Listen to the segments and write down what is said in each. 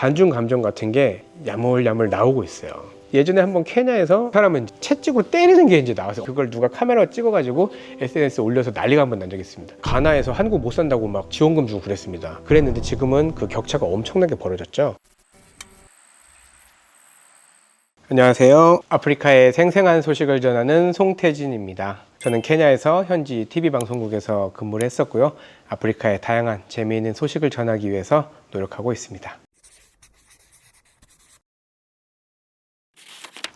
반중 감정 같은 게 야물야물 나오고 있어요. 예전에 한번 케냐에서 사람은 채찍으로 때리는 게 이제 나와서 그걸 누가 카메라로 찍어가지고 SNS에 올려서 난리가 한번 난 적이 있습니다. 가나에서 한국 못 산다고 막 지원금 주고 그랬습니다. 그랬는데 지금은 그 격차가 엄청나게 벌어졌죠. 안녕하세요. 아프리카의 생생한 소식을 전하는 송태진입니다. 저는 케냐에서 현지 TV 방송국에서 근무를 했었고요. 아프리카의 다양한 재미있는 소식을 전하기 위해서 노력하고 있습니다.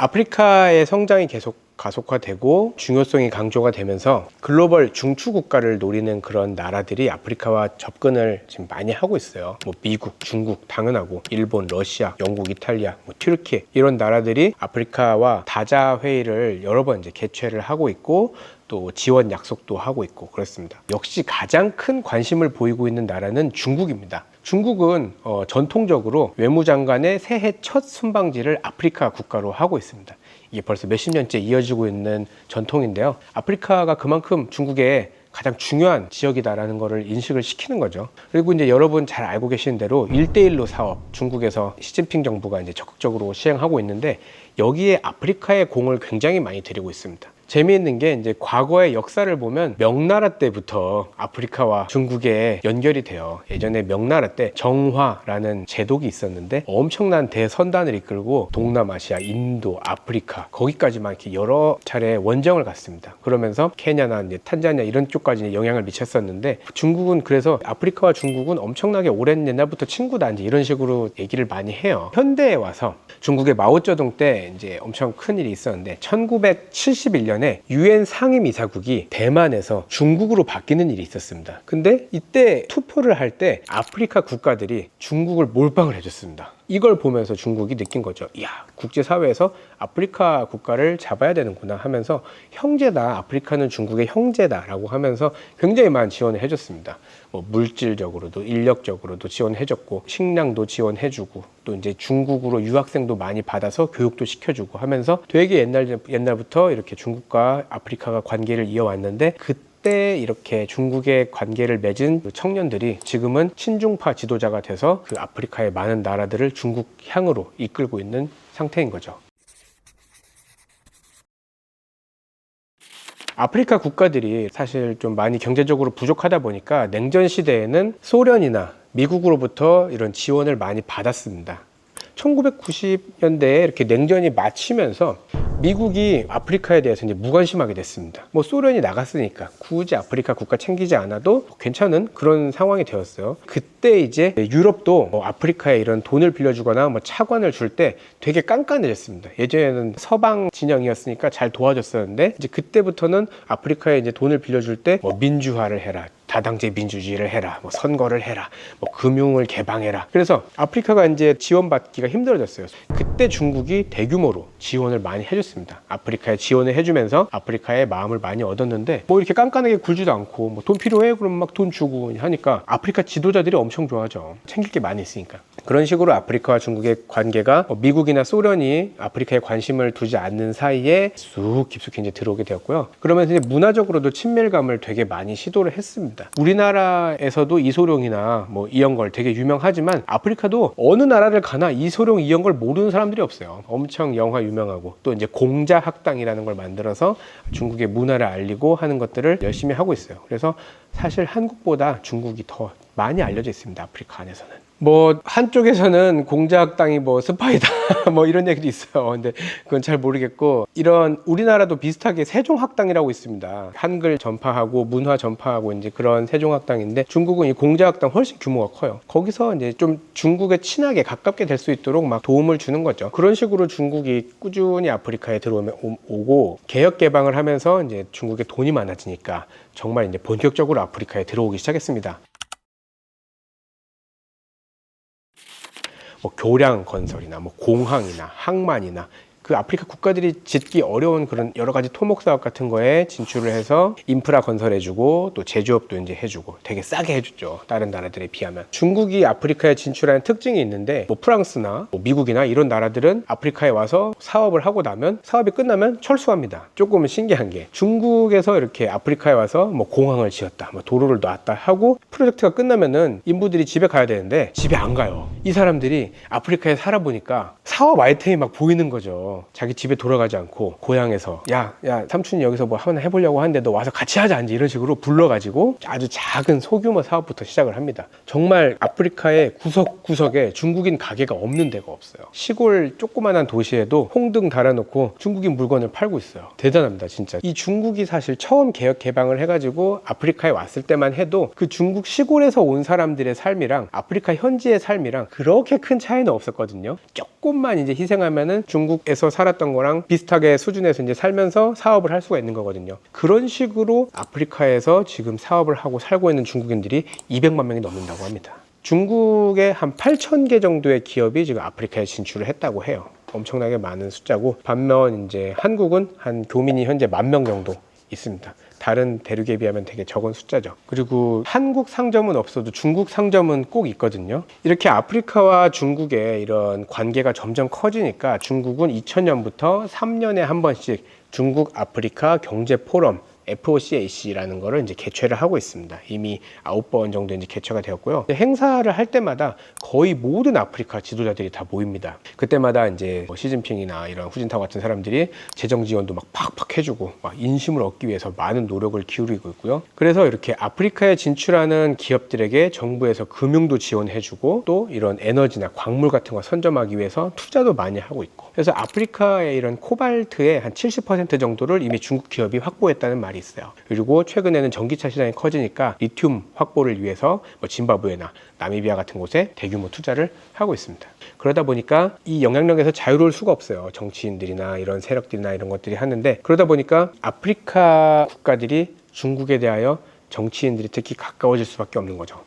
아프리카의 성장이 계속 가속화되고 중요성이 강조가 되면서 글로벌 중추 국가를 노리는 그런 나라들이 아프리카와 접근을 지금 많이 하고 있어요. 뭐 미국, 중국 당연하고 일본, 러시아, 영국, 이탈리아, 튀르키 이런 나라들이 아프리카와 다자 회의를 여러 번 이제 개최를 하고 있고 또 지원 약속도 하고 있고 그렇습니다. 역시 가장 큰 관심을 보이고 있는 나라는 중국입니다. 중국은 전통적으로 외무장관의 새해 첫 순방지를 아프리카 국가로 하고 있습니다. 이게 벌써 몇십 년째 이어지고 있는 전통인데요. 아프리카가 그만큼 중국의 가장 중요한 지역이다라는 것을 인식을 시키는 거죠. 그리고 이제 여러분 잘 알고 계시는 대로 1대1로 사업 중국에서 시진핑 정부가 이제 적극적으로 시행하고 있는데 여기에 아프리카의 공을 굉장히 많이 들이고 있습니다. 재미있는 게 이제 과거의 역사를 보면 명나라 때부터 아프리카와 중국에 연결이 돼요. 예전에 명나라 때 정화라는 제독이 있었는데 엄청난 대선단을 이끌고 동남아시아, 인도, 아프리카 거기까지만 이렇게 여러 차례 원정을 갔습니다. 그러면서 케냐나 이제 탄자니아 이런 쪽까지 영향을 미쳤었는데 중국은 그래서 아프리카와 중국은 엄청나게 오랜 옛날부터 친구다 이제 이런 식으로 얘기를 많이 해요. 현대에 와서 중국의 마오쩌둥 때 이제 엄청 큰 일이 있었는데 1971년에 유엔 상임이사국이 대만에서 중국으로 바뀌는 일이 있었습니다. 근데 이때 투표를 할 때 아프리카 국가들이 중국을 몰빵을 해줬습니다. 이걸 보면서 중국이 느낀 거죠. 이야, 국제사회에서 아프리카 국가를 잡아야 되는구나 하면서 형제다, 아프리카는 중국의 형제다라고 하면서 굉장히 많은 지원을 해줬습니다. 뭐 물질적으로도 인력적으로도 지원해줬고 식량도 지원해주고 또 이제 중국으로 유학생도 많이 받아서 교육도 시켜주고 하면서 되게 옛날부터 이렇게 중국과 아프리카가 관계를 이어왔는데 그때 이렇게 중국의 관계를 맺은 청년들이 지금은 친중파 지도자가 돼서 그 아프리카의 많은 나라들을 중국 향으로 이끌고 있는 상태인 거죠. 아프리카 국가들이 사실 좀 많이 경제적으로 부족하다 보니까 냉전 시대에는 소련이나 미국으로부터 이런 지원을 많이 받았습니다. 1990년대에 이렇게 냉전이 마치면서 미국이 아프리카에 대해서 이제 무관심하게 됐습니다. 뭐 소련이 나갔으니까 굳이 아프리카 국가 챙기지 않아도 괜찮은 그런 상황이 되었어요. 그때 이제 유럽도 뭐 아프리카에 이런 돈을 빌려주거나 뭐 차관을 줄 때 되게 깐깐해졌습니다. 예전에는 서방 진영이었으니까 잘 도와줬었는데 이제 그때부터는 아프리카에 이제 돈을 빌려줄 때 뭐 민주화를 해라. 다당제 민주주의를 해라, 뭐 선거를 해라, 뭐 금융을 개방해라. 그래서 아프리카가 이제 지원받기가 힘들어졌어요. 그때 중국이 대규모로 지원을 많이 해줬습니다. 아프리카에 지원을 해주면서 아프리카의 마음을 많이 얻었는데 뭐 이렇게 깐깐하게 굴지도 않고 뭐 돈 필요해? 그럼 막 돈 주고 하니까 아프리카 지도자들이 엄청 좋아하죠. 챙길 게 많이 있으니까. 그런 식으로 아프리카와 중국의 관계가 미국이나 소련이 아프리카에 관심을 두지 않는 사이에 쑥 깊숙이 이제 들어오게 되었고요. 그러면서 이제 문화적으로도 친밀감을 되게 많이 시도를 했습니다. 우리나라에서도 이소룡이나 뭐 이영걸 되게 유명하지만 아프리카도 어느 나라를 가나 이소룡, 이영걸 모르는 사람들이 없어요. 엄청 영화 유명하고 또 이제 공자학당이라는 걸 만들어서 중국의 문화를 알리고 하는 것들을 열심히 하고 있어요. 그래서 사실 한국보다 중국이 더 많이 알려져 있습니다. 아프리카 안에서는. 뭐 한쪽에서는 공자학당이 뭐 스파이다 뭐 이런 얘기도 있어요. 근데 그건 잘 모르겠고 이런 우리나라도 비슷하게 세종학당이라고 있습니다. 한글 전파하고 문화 전파하고 이제 그런 세종학당인데 중국은 이 공자학당 훨씬 규모가 커요. 거기서 이제 좀 중국에 친하게 가깝게 될 수 있도록 막 도움을 주는 거죠. 그런 식으로 중국이 꾸준히 아프리카에 들어오고 개혁 개방을 하면서 이제 중국에 돈이 많아지니까 정말 이제 본격적으로 아프리카에 들어오기 시작했습니다. 뭐 교량 건설이나 뭐 공항이나 항만이나 그 아프리카 국가들이 짓기 어려운 그런 여러 가지 토목 사업 같은 거에 진출을 해서 인프라 건설해주고 또 제조업도 이제 해주고 되게 싸게 해주죠. 다른 나라들에 비하면. 중국이 아프리카에 진출하는 특징이 있는데 뭐 프랑스나 뭐 미국이나 이런 나라들은 아프리카에 와서 사업을 하고 나면 사업이 끝나면 철수합니다. 조금 신기한 게 중국에서 이렇게 아프리카에 와서 뭐 공항을 지었다, 뭐 도로를 놨다 하고 프로젝트가 끝나면은 인부들이 집에 가야 되는데 집에 안 가요. 이 사람들이 아프리카에 살아보니까 사업 아이템이 막 보이는 거죠. 자기 집에 돌아가지 않고 고향에서 야 삼촌이 여기서 뭐 하나 해보려고 하는데 너 와서 같이 하자 이제 이런 식으로 불러가지고 아주 작은 소규모 사업부터 시작을 합니다. 정말 아프리카의 구석구석에 중국인 가게가 없는 데가 없어요. 시골 조그만한 도시에도 홍등 달아놓고 중국인 물건을 팔고 있어요. 대단합니다 진짜. 이 중국이 사실 처음 개혁 개방을 해가지고 아프리카에 왔을 때만 해도 그 중국 시골에서 온 사람들의 삶이랑 아프리카 현지의 삶이랑 그렇게 큰 차이는 없었거든요. 조금만 이제 희생하면은 중국에서 살았던 거랑 비슷하게 수준에서 이제 살면서 사업을 할 수가 있는 거거든요. 그런 식으로 아프리카에서 지금 사업을 하고 살고 있는 중국인들이 200만 명이 넘는다고 합니다. 중국의 한 8,000개 정도의 기업이 지금 아프리카에 진출을 했다고 해요. 엄청나게 많은 숫자고, 반면 이제 한국은 한 교민이 현재 10,000명 정도 있습니다. 다른 대륙에 비하면 되게 적은 숫자죠. 그리고 한국 상점은 없어도 중국 상점은 꼭 있거든요. 이렇게 아프리카와 중국의 이런 관계가 점점 커지니까 중국은 2000년부터 3년에 한 번씩 중국 아프리카 경제 포럼 FOCAC라는 거를 이제 개최를 하고 있습니다. 이미 9번 정도 이제 개최가 되었고요. 행사를 할 때마다 거의 모든 아프리카 지도자들이 다 모입니다. 그때마다 이제 뭐 시진핑이나 이런 후진타오 같은 사람들이 재정 지원도 막 팍팍 해주고 막 인심을 얻기 위해서 많은 노력을 기울이고 있고요. 그래서 이렇게 아프리카에 진출하는 기업들에게 정부에서 금융도 지원해주고 또 이런 에너지나 광물 같은 거 선점하기 위해서 투자도 많이 하고 있고, 그래서 아프리카의 이런 코발트의 한 70% 정도를 이미 중국 기업이 확보했다는 말이 있어요. 그리고 최근에는 전기차 시장이 커지니까 리튬 확보를 위해서 뭐 짐바브웨나 나미비아 같은 곳에 대규모 투자를 하고 있습니다. 그러다 보니까 이 영향력에서 자유로울 수가 없어요. 정치인들이나 이런 세력들이나 이런 것들이 하는데, 그러다 보니까 아프리카 국가들이 중국에 대하여 정치인들이 특히 가까워질 수밖에 없는 거죠.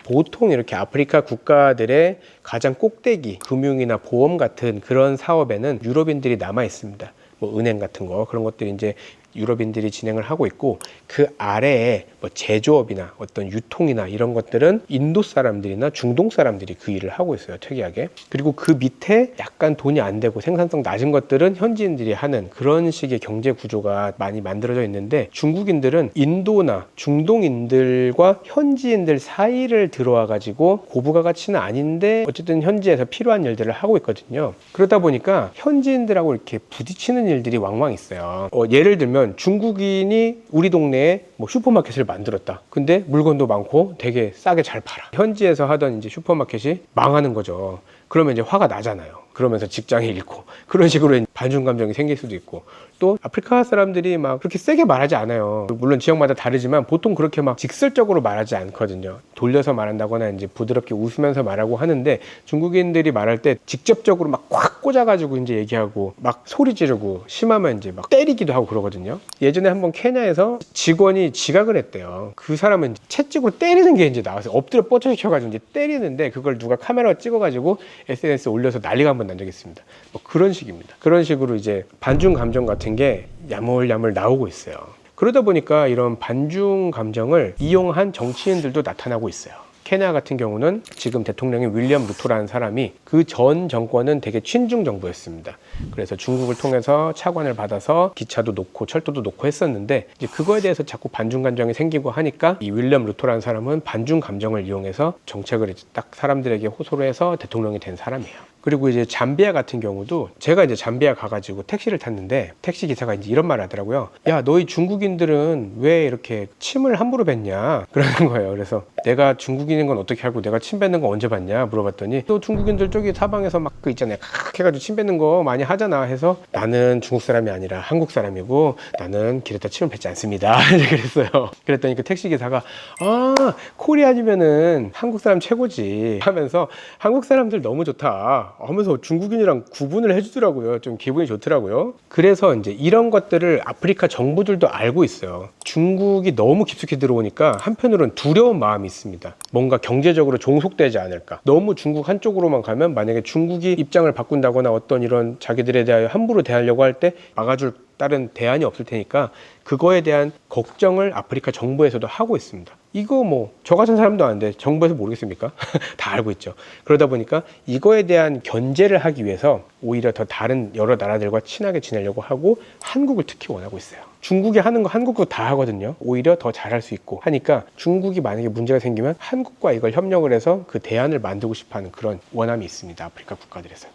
보통 이렇게 아프리카 국가들의 가장 꼭대기, 금융이나 보험 같은 그런 사업에는 유럽인들이 남아 있습니다. 뭐 은행 같은 거, 그런 것들이 이제 유럽인들이 진행을 하고 있고, 그 아래에 뭐 제조업이나 어떤 유통이나 이런 것들은 인도 사람들이나 중동 사람들이 그 일을 하고 있어요, 특이하게. 그리고 그 밑에 약간 돈이 안 되고 생산성 낮은 것들은 현지인들이 하는 그런 식의 경제 구조가 많이 만들어져 있는데, 중국인들은 인도나 중동인들과 현지인들 사이를 들어와 가지고 고부가 가치는 아닌데 어쨌든 현지에서 필요한 일들을 하고 있거든요. 그러다 보니까 현지인들하고 이렇게 부딪히는 일들이 왕왕 있어요. 예를 들면 중국인이 우리 동네에 뭐 슈퍼마켓을 만들었다. 근데 물건도 많고 되게 싸게 잘 팔아. 현지에서 하던 이제 슈퍼마켓이 망하는 거죠. 그러면 이제 화가 나잖아요. 그러면서 직장이 잃고, 그런 식으로 반중 감정이 생길 수도 있고, 또 아프리카 사람들이 막 그렇게 세게 말하지 않아요. 물론 지역마다 다르지만 보통 그렇게 막 직설적으로 말하지 않거든요. 돌려서 말한다거나 이제 부드럽게 웃으면서 말하고 하는데, 중국인들이 말할 때 직접적으로 막 꽉 꽂아가지고 이제 얘기하고 막 소리 지르고, 심하면 이제 막 때리기도 하고 그러거든요. 예전에 한번 케냐에서 직원이 지각을 했대요. 그 사람은 채찍으로 때리는 게 이제 나와서 엎드려 뻗쳐시켜가지고 이제 때리는데, 그걸 누가 카메라로 찍어가지고 SNS에 올려서 난리가 한번 난 적이 있습니다. 뭐 그런 식입니다. 그런 식으로 이제 반중 감정 같은 게 야물야물 나오고 있어요. 그러다 보니까 이런 반중 감정을 이용한 정치인들도 나타나고 있어요. 케냐 같은 경우는 지금 대통령인 윌리엄 루토라는 사람이 그 전 정권은 되게 친중 정부였습니다. 그래서 중국을 통해서 차관을 받아서 기차도 놓고 철도도 놓고 했었는데, 이제 그거에 대해서 자꾸 반중 감정이 생기고 하니까 이 윌리엄 루토라는 사람은 반중 감정을 이용해서 정책을 이제 딱 사람들에게 호소를 해서 대통령이 된 사람이에요. 그리고 이제 잠비아 같은 경우도, 제가 이제 잠비아 가가지고 택시를 탔는데 택시 기사가 이제 이런 말을 하더라고요. 야, 너희 중국인들은 왜 이렇게 침을 함부로 뱉냐? 그러는 거예요. 그래서 내가 중국인인 건 어떻게 알고 내가 침 뱉는 거 언제 봤냐? 물어봤더니, 또 중국인들 저기 사방에서 막 그 있잖아요. 칵 해가지고 침 뱉는 거 많이 하잖아. 해서 나는 중국 사람이 아니라 한국 사람이고 나는 길에다 침을 뱉지 않습니다. 이제 그랬어요. 그랬더니 그 택시 기사가 코리안이면은 한국 사람 최고지 하면서, 한국 사람들 너무 좋다. 하면서 중국인이랑 구분을 해주더라고요. 좀 기분이 좋더라고요. 그래서 이제 이런 것들을 아프리카 정부들도 알고 있어요. 중국이 너무 깊숙이 들어오니까 한편으로는 두려운 마음이 있습니다. 뭔가 경제적으로 종속되지 않을까. 너무 중국 한쪽으로만 가면 만약에 중국이 입장을 바꾼다거나 어떤 이런 자기들에 대하여 함부로 대하려고 할 때 막아줄 다른 대안이 없을 테니까 그거에 대한 걱정을 아프리카 정부에서도 하고 있습니다. 이거 뭐 저 같은 사람도 아는데 정부에서 모르겠습니까? 다 알고 있죠. 그러다 보니까 이거에 대한 견제를 하기 위해서 오히려 더 다른 여러 나라들과 친하게 지내려고 하고 한국을 특히 원하고 있어요. 중국이 하는 거 한국도 다 하거든요. 오히려 더 잘할 수 있고 하니까 중국이 만약에 문제가 생기면 한국과 이걸 협력을 해서 그 대안을 만들고 싶어하는 그런 원함이 있습니다. 아프리카 국가들에서.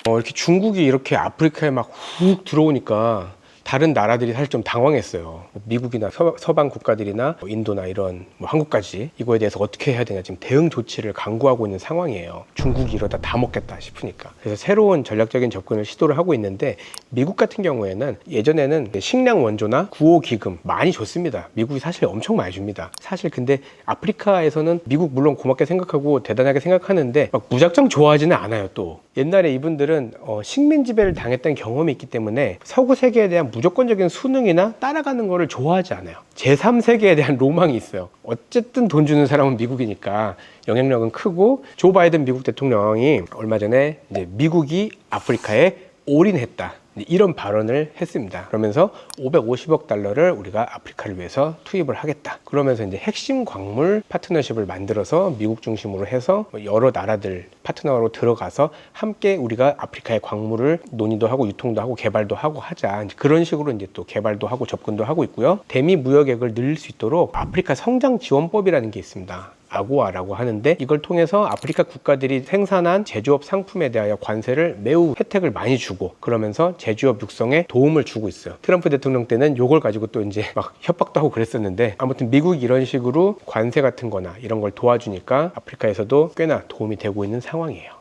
이렇게 중국이 이렇게 아프리카에 막 훅 들어오니까 다른 나라들이 사실 좀 당황했어요. 미국이나 서방 국가들이나 인도나 이런 한국까지 이거에 대해서 어떻게 해야 되냐 지금 대응 조치를 강구하고 있는 상황이에요. 중국이 이러다 다 먹겠다 싶으니까. 그래서 새로운 전략적인 접근을 시도를 하고 있는데 미국 같은 경우에는 예전에는 식량 원조나 구호 기금 많이 줬습니다. 미국이 사실 엄청 많이 줍니다. 사실 근데 아프리카에서는 미국 물론 고맙게 생각하고 대단하게 생각하는데 막 무작정 좋아하지는 않아요. 또 옛날에 이분들은 식민 지배를 당했던 경험이 있기 때문에 서구 세계에 대한 무조건적인 순응이나 따라가는 거를 좋아하지 않아요. 제3세계에 대한 로망이 있어요. 어쨌든 돈 주는 사람은 미국이니까 영향력은 크고 조 바이든 미국 대통령이 얼마 전에 이제 미국이 아프리카에 올인했다. 이런 발언을 했습니다. 그러면서 550억 달러를 우리가 아프리카를 위해서 투입을 하겠다. 그러면서 이제 핵심 광물 파트너십을 만들어서 미국 중심으로 해서 여러 나라들 파트너로 들어가서 함께 우리가 아프리카의 광물을 논의도 하고 유통도 하고 개발도 하고 하자. 그런 식으로 이제 또 개발도 하고 접근도 하고 있고요. 대미 무역액을 늘릴 수 있도록 아프리카 성장 지원법이라는 게 있습니다. 아고아라고 하는데 이걸 통해서 아프리카 국가들이 생산한 제조업 상품에 대하여 관세를 매우 혜택을 많이 주고 그러면서 제조업 육성에 도움을 주고 있어요. 트럼프 대통령 때는 이걸 가지고 또 이제 막 협박도 하고 그랬었는데 아무튼 미국이 이런 식으로 관세 같은 거나 이런 걸 도와주니까 아프리카에서도 꽤나 도움이 되고 있는 상황이에요.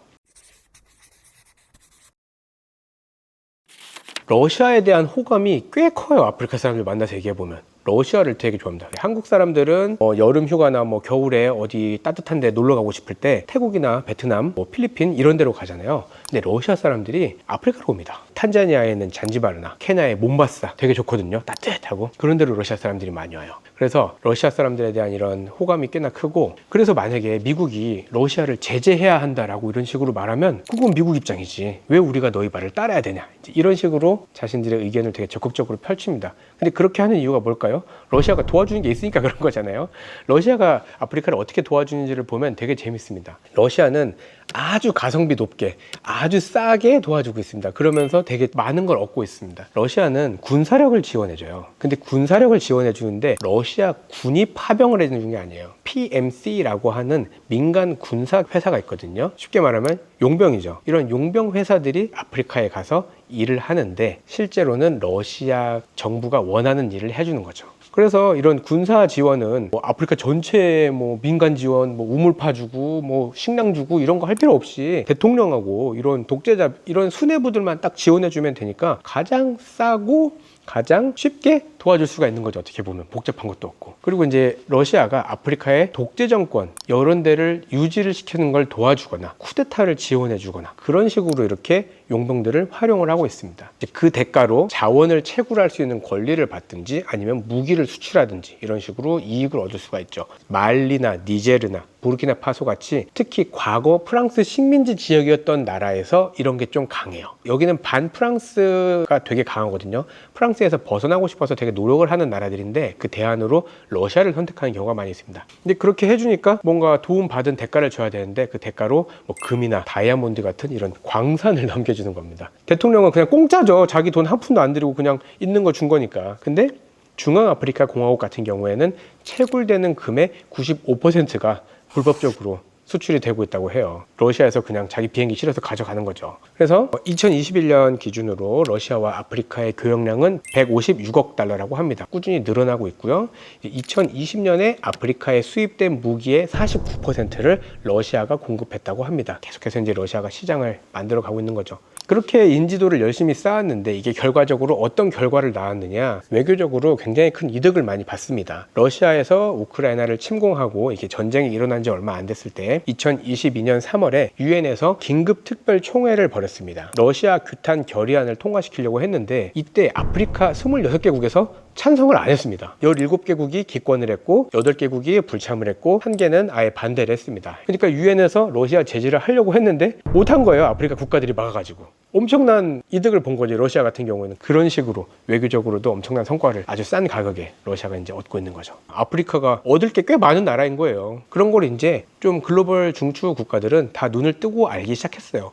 러시아에 대한 호감이 꽤 커요. 아프리카 사람들 만나서 얘기해보면. 러시아를 되게 좋아합니다. 한국 사람들은 여름 휴가나 겨울에 어디 따뜻한 데 놀러 가고 싶을 때 태국이나 베트남, 필리핀 이런 데로 가잖아요. 근데 러시아 사람들이 아프리카로 옵니다. 탄자니아에 있는 잔지바르나 케냐의 몬바사 되게 좋거든요. 따뜻하고 그런 데로 러시아 사람들이 많이 와요. 그래서 러시아 사람들에 대한 이런 호감이 꽤나 크고 그래서 만약에 미국이 러시아를 제재해야 한다라고 이런 식으로 말하면 그건 미국 입장이지. 왜 우리가 너희 말을 따라야 되냐. 이런 식으로 자신들의 의견을 되게 적극적으로 펼칩니다. 근데 그렇게 하는 이유가 뭘까요? 러시아가 도와주는 게 있으니까 그런 거잖아요. 러시아가 아프리카를 어떻게 도와주는지를 보면 되게 재밌습니다. 러시아는 아주 가성비 높게 아주 싸게 도와주고 있습니다. 그러면서 되게 많은 걸 얻고 있습니다. 러시아는 군사력을 지원해줘요. 근데 군사력을 지원해주는데 러시아 군이 파병을 해주는 게 아니에요. PMC라고 하는 민간 군사 회사가 있거든요. 쉽게 말하면 용병이죠. 이런 용병 회사들이 아프리카에 가서 일을 하는데 실제로는 러시아 정부가 원하는 일을 해주는 거죠. 그래서 이런 군사 지원은 아프리카 전체 민간 지원, 우물파 주고, 식량 주고 이런 거 할 필요 없이 대통령하고 이런 독재자, 이런 수뇌부들만 딱 지원해주면 되니까 가장 싸고 가장 쉽게 도와줄 수가 있는 거죠. 어떻게 보면 복잡한 것도 없고. 그리고 이제 러시아가 아프리카의 독재 정권 이런 데를 유지를 시키는 걸 도와주거나 쿠데타를 지원해 주거나 그런 식으로 이렇게 용병들을 활용을 하고 있습니다. 이제 그 대가로 자원을 채굴할 수 있는 권리를 받든지 아니면 무기를 수출하든지 이런 식으로 이익을 얻을 수가 있죠. 말리나 니제르나 부르키나파소 같이 특히 과거 프랑스 식민지 지역이었던 나라에서 이런 게 좀 강해요. 여기는 반프랑스가 되게 강하거든요. 프랑스에서 벗어나고 싶어서 되게 노력을 하는 나라들인데 그 대안으로 러시아를 선택하는 경우가 많이 있습니다. 근데 그렇게 해주니까 뭔가 도움받은 대가를 줘야 되는데 그 대가로 금이나 다이아몬드 같은 이런 광산을 넘겨주는 겁니다. 대통령은 그냥 공짜죠. 자기 돈 한 푼도 안 들이고 그냥 있는 거 준 거니까. 근데 중앙아프리카 공화국 같은 경우에는 채굴되는 금의 95%가 불법적으로 수출이 되고 있다고 해요. 러시아에서 그냥 자기 비행기 실어서 가져가는 거죠. 그래서 2021년 기준으로 러시아와 아프리카의 교역량은 156억 달러라고 합니다. 꾸준히 늘어나고 있고요. 2020년에 아프리카에 수입된 무기의 49%를 러시아가 공급했다고 합니다. 계속해서 이제 러시아가 시장을 만들어 가고 있는 거죠. 그렇게 인지도를 열심히 쌓았는데 이게 결과적으로 어떤 결과를 낳았느냐, 외교적으로 굉장히 큰 이득을 많이 봤습니다. 러시아에서 우크라이나를 침공하고 이게 전쟁이 일어난 지 얼마 안 됐을 때 2022년 3월에 유엔에서 긴급 특별 총회를 벌였습니다. 러시아 규탄 결의안을 통과시키려고 했는데 이때 아프리카 26개국에서 찬성을 안 했습니다. 17개국이 기권을 했고 8개국이 불참을 했고 1개는 아예 반대를 했습니다. 그러니까 유엔에서 러시아 제재를 하려고 했는데 못한 거예요. 아프리카 국가들이 막아가지고. 엄청난 이득을 본 거죠. 러시아 같은 경우에는 그런 식으로 외교적으로도 엄청난 성과를 아주 싼 가격에 러시아가 이제 얻고 있는 거죠. 아프리카가 얻을 게 꽤 많은 나라인 거예요. 그런 걸 이제 좀 글로벌 중추 국가들은 다 눈을 뜨고 알기 시작했어요.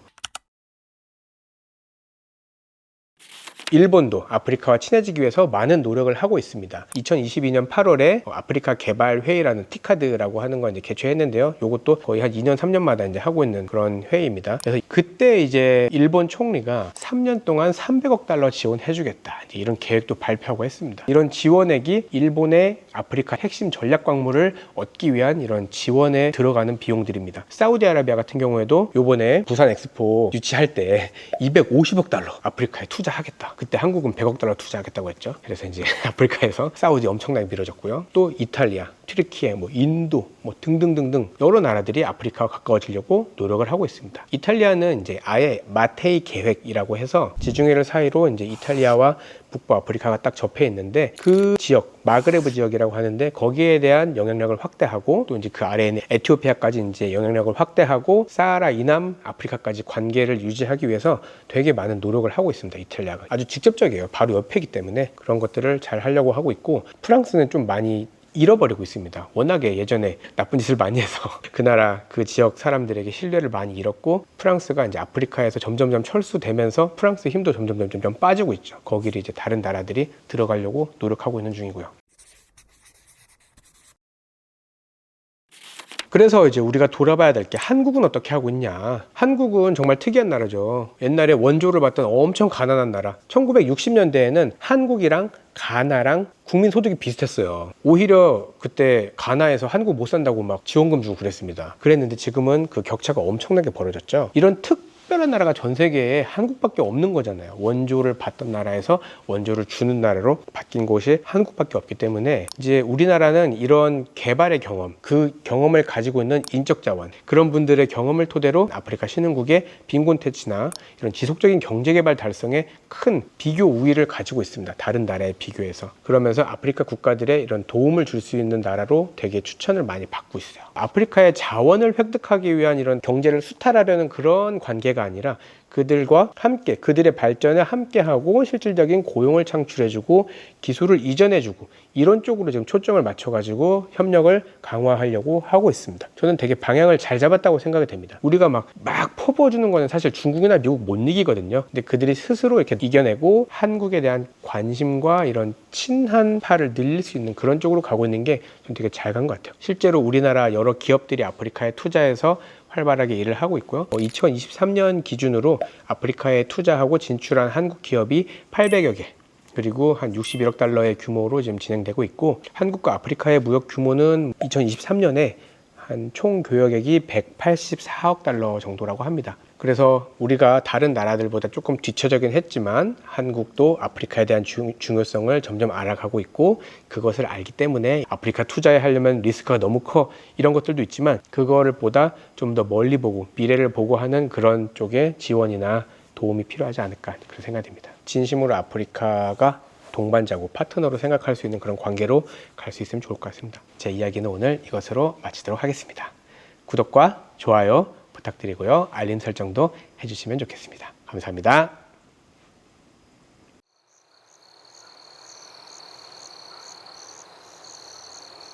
일본도 아프리카와 친해지기 위해서 많은 노력을 하고 있습니다. 2022년 8월에 아프리카 개발 회의라는 티카드라고 하는 거 이제 개최했는데요. 이것도 거의 한 2년, 3년마다 이제 하고 있는 그런 회의입니다. 그래서 그때 이제 일본 총리가 3년 동안 300억 달러 지원해주겠다, 이런 계획도 발표하고 했습니다. 이런 지원액이 일본의 아프리카 핵심 전략 광물을 얻기 위한 이런 지원에 들어가는 비용들입니다. 사우디아라비아 같은 경우에도 요번에 부산 엑스포 유치할 때 250억 달러 아프리카에 투자하겠다. 그때 한국은 100억 달러 투자하겠다고 했죠. 그래서 이제 아프리카에서 사우디 엄청나게 밀어줬고요. 또 이탈리아, 튀르키예, 인도, 등등등등 여러 나라들이 아프리카와 가까워지려고 노력을 하고 있습니다. 이탈리아는 이제 아예 마테이 계획이라고 해서 지중해를 사이로 이제 이탈리아와 북부 아프리카가 딱 접해 있는데 그 지역, 마그레브 지역이라고 하는데 거기에 대한 영향력을 확대하고 또 이제 그 아래에 있는 에티오피아까지 이제 영향력을 확대하고 사하라 이남 아프리카까지 관계를 유지하기 위해서 되게 많은 노력을 하고 있습니다. 이탈리아가 아주 직접적이에요. 바로 옆이기 때문에 그런 것들을 잘 하려고 하고 있고, 프랑스는 좀 많이 잃어버리고 있습니다. 워낙에 예전에 나쁜 짓을 많이 해서 그 나라 그 지역 사람들에게 신뢰를 많이 잃었고, 프랑스가 이제 아프리카에서 점점점 철수되면서 프랑스 힘도 점점 빠지고 있죠. 거기를 이제 다른 나라들이 들어가려고 노력하고 있는 중이고요. 그래서 이제 우리가 돌아봐야 될 게, 한국은 어떻게 하고 있냐. 한국은 정말 특이한 나라죠. 옛날에 원조를 받던 엄청 가난한 나라. 1960년대에는 한국이랑 가나랑 국민소득이 비슷했어요. 오히려 그때 가나에서 한국 못 산다고 막 지원금 주고 그랬습니다. 그랬는데 지금은 그 격차가 엄청나게 벌어졌죠. 이런 특별한 나라가 전 세계에 한국밖에 없는 거잖아요. 원조를 받던 나라에서 원조를 주는 나라로 바뀐 곳이 한국밖에 없기 때문에 이제 우리나라는 이런 개발의 경험, 그 경험을 가지고 있는 인적 자원, 그런 분들의 경험을 토대로 아프리카 신흥국의 빈곤태치나 이런 지속적인 경제개발 달성에 큰 비교 우위를 가지고 있습니다. 다른 나라에 비교해서. 그러면서 아프리카 국가들의 이런 도움을 줄 수 있는 나라로 되게 추천을 많이 받고 있어요. 아프리카의 자원을 획득하기 위한 이런 경제를 수탈하려는 그런 관계가 아니라 그들과 함께, 그들의 발전에 함께하고 실질적인 고용을 창출해주고 기술을 이전해주고 이런 쪽으로 지금 초점을 맞춰가지고 협력을 강화하려고 하고 있습니다. 저는 되게 방향을 잘 잡았다고 생각이 됩니다. 우리가 막 퍼부어주는 거는 사실 중국이나 미국 못 이기거든요. 근데 그들이 스스로 이렇게 이겨내고 한국에 대한 관심과 이런 친한파를 늘릴 수 있는 그런 쪽으로 가고 있는 게 좀 되게 잘 간 것 같아요. 실제로 우리나라 여러 기업들이 아프리카에 투자해서 활발하게 일을 하고 있고요. 2023년 기준으로 아프리카에 투자하고 진출한 한국 기업이 800여 개, 그리고 한 61억 달러의 규모로 지금 진행되고 있고, 한국과 아프리카의 무역 규모는 2023년에 한 총 교역액이 184억 달러 정도라고 합니다. 그래서 우리가 다른 나라들보다 조금 뒤처지긴 했지만 한국도 아프리카에 대한 중요성을 점점 알아가고 있고, 그것을 알기 때문에 아프리카 투자에 하려면 리스크가 너무 커, 이런 것들도 있지만 그거를 보다 좀 더 멀리 보고 미래를 보고 하는 그런 쪽의 지원이나 도움이 필요하지 않을까, 그런 생각이 듭니다. 진심으로 아프리카가 동반자고 파트너로 생각할 수 있는 그런 관계로 갈 수 있으면 좋을 것 같습니다. 제 이야기는 오늘 이것으로 마치도록 하겠습니다. 구독과 좋아요 부탁드리고요. 알림 설정도 해주시면 좋겠습니다. 감사합니다.